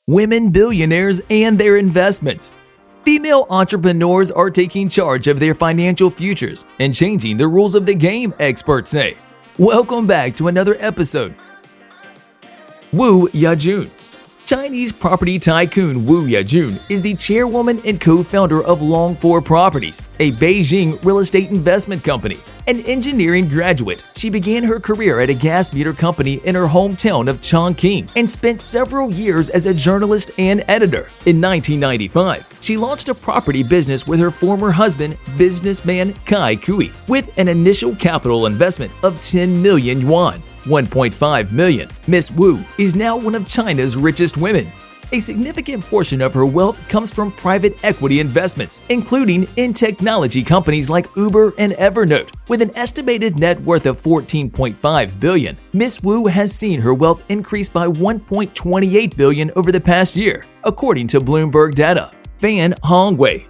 Women billionaires and their investments. Female entrepreneurs are taking charge of their financial futures and changing the rules of the game, experts say. Welcome back to another episode. Wu Yajun. Chinese property tycoon Wu Yajun is the chairwoman and co-founder of Long4 Properties, a Beijing real estate investment company. An engineering graduate, she began her career at a gas meter company in her hometown of Chongqing and spent several years as a journalist and editor. In 1995, she launched a property business with her former husband, businessman Kai Kui, with an initial capital investment of 10 million yuan. 1.5 million. Miss Wu is now one of China's richest women. A significant portion of her wealth comes from private equity investments, including in technology companies like Uber and Evernote. With an estimated net worth of 14.5 billion, Miss Wu has seen her wealth increase by 1.28 billion over the past year, according to Bloomberg data. Fan Hongwei.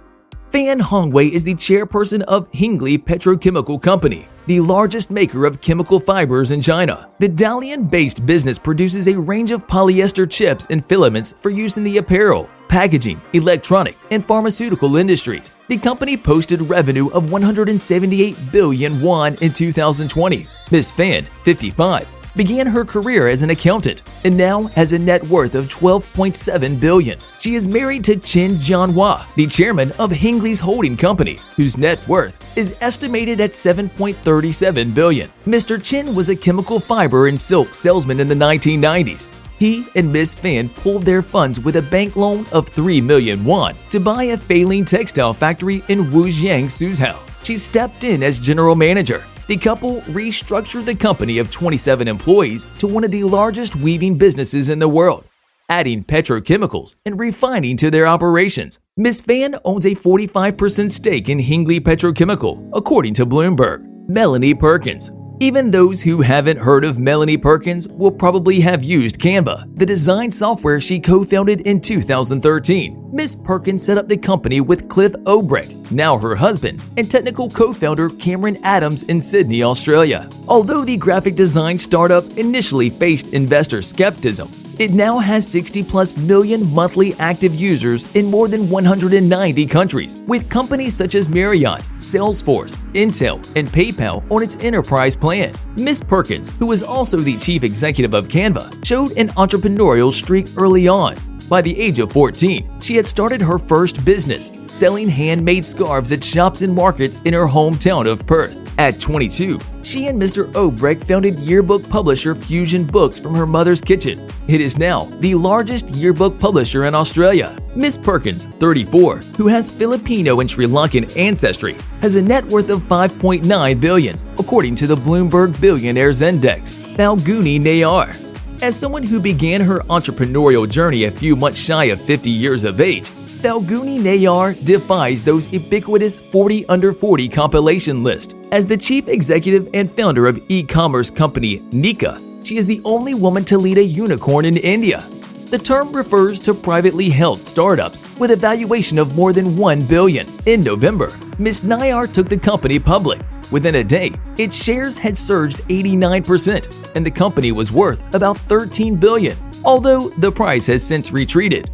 Fan Hongwei is the chairperson of Hengli Petrochemical Company, the largest maker of chemical fibers in China. The Dalian-based business produces a range of polyester chips and filaments for use in the apparel, packaging, electronic, and pharmaceutical industries. The company posted revenue of 178 billion yuan in 2020. Ms. Fan, 55, began her career as an accountant and now has a net worth of 12.7 billion. She is married to Chen Jianhua, the chairman of Hengli's holding company, whose net worth is estimated at 7.37 billion. Mr. Chen was a chemical fiber and silk salesman in the 1990s. He and Ms. Fan pulled their funds with a bank loan of 3 million yuan to buy a failing textile factory in Wujiang, Suzhou. She stepped in as general manager. The couple restructured the company of 27 employees to one of the largest weaving businesses in the world, adding petrochemicals and refining to their operations. Ms. Fan owns a 45% stake in Hengli Petrochemical, according to Bloomberg. Melanie Perkins. Even those who haven't heard of Melanie Perkins will probably have used Canva, the design software she co-founded in 2013. Ms. Perkins set up the company with Cliff Obrecht, now her husband, and technical co-founder Cameron Adams in Sydney, Australia. Although the graphic design startup initially faced investor skepticism, it now has 60+ million monthly active users in more than 190 countries, with companies such as Marriott, Salesforce, Intel, and PayPal on its enterprise plan. Ms. Perkins, who is also the chief executive of Canva, showed an entrepreneurial streak early on. By the age of 14, she had started her first business, selling handmade scarves at shops and markets in her hometown of Perth. At 22, she and Mr. Obrecht founded yearbook publisher Fusion Books from her mother's kitchen. It is now the largest yearbook publisher in Australia. Ms. Perkins, 34, who has Filipino and Sri Lankan ancestry, has a net worth of 5.9 billion, according to the Bloomberg Billionaires Index. Falguni Nayar. As someone who began her entrepreneurial journey a few months shy of 50 years of age, Falguni Nayar defies those ubiquitous 40 under 40 compilation list. As the chief executive and founder of e-commerce company Nika, she is the only woman to lead a unicorn in India. The term refers to privately held startups with a valuation of more than 1 billion. In November, Ms. Nayar took the company public. Within a day, its shares had surged 89%, and the company was worth about 13 billion, although the price has since retreated.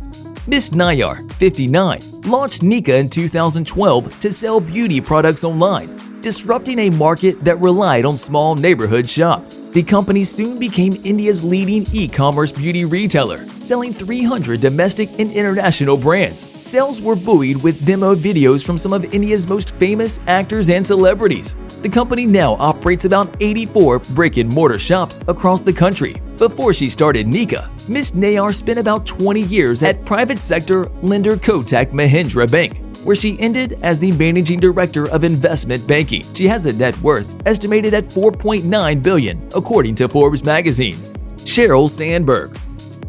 Ms. Nayar, 59, launched Nika in 2012 to sell beauty products online, disrupting a market that relied on small neighborhood shops. The company soon became India's leading e-commerce beauty retailer, selling 300 domestic and international brands. Sales were buoyed with demo videos from some of India's most famous actors and celebrities. The company now operates about 84 brick-and-mortar shops across the country. Before she started Nika, Ms. Nayar spent about 20 years at private sector lender Kotak Mahindra Bank, where she ended as the managing director of investment banking. She has a net worth estimated at 4.9 billion, according to Forbes magazine. Sheryl Sandberg.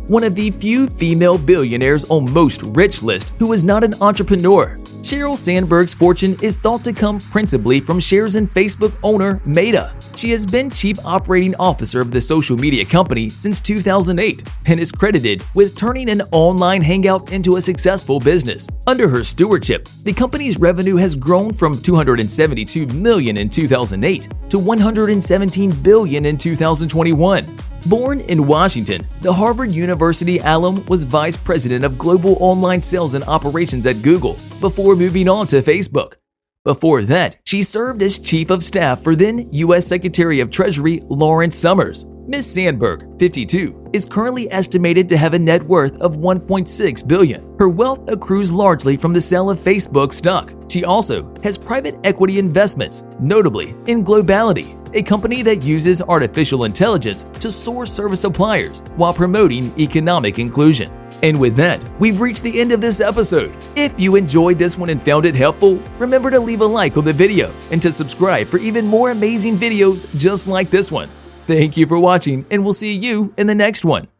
One of the few female billionaires on Most Rich list who is not an entrepreneur. Sheryl Sandberg's fortune is thought to come principally from shares in Facebook owner Meta. She has been chief operating officer of the social media company since 2008 and is credited with turning an online hangout into a successful business. Under her stewardship, the company's revenue has grown from 272 million in 2008 to 117 billion in 2021. Born in Washington, the Harvard University alum was vice president of global online sales and operations at Google before moving on to Facebook. Before that, she served as chief of staff for then U.S. Secretary of Treasury Lawrence Summers. Ms. Sandberg, 52, is currently estimated to have a net worth of $1.6 billion. Her wealth accrues largely from the sale of Facebook stock. She also has private equity investments, notably in Globality, a company that uses artificial intelligence to source service suppliers while promoting economic inclusion. And with that, we've reached the end of this episode. If you enjoyed this one and found it helpful, remember to leave a like on the video and to subscribe for even more amazing videos just like this one. Thank you for watching, and we'll see you in the next one.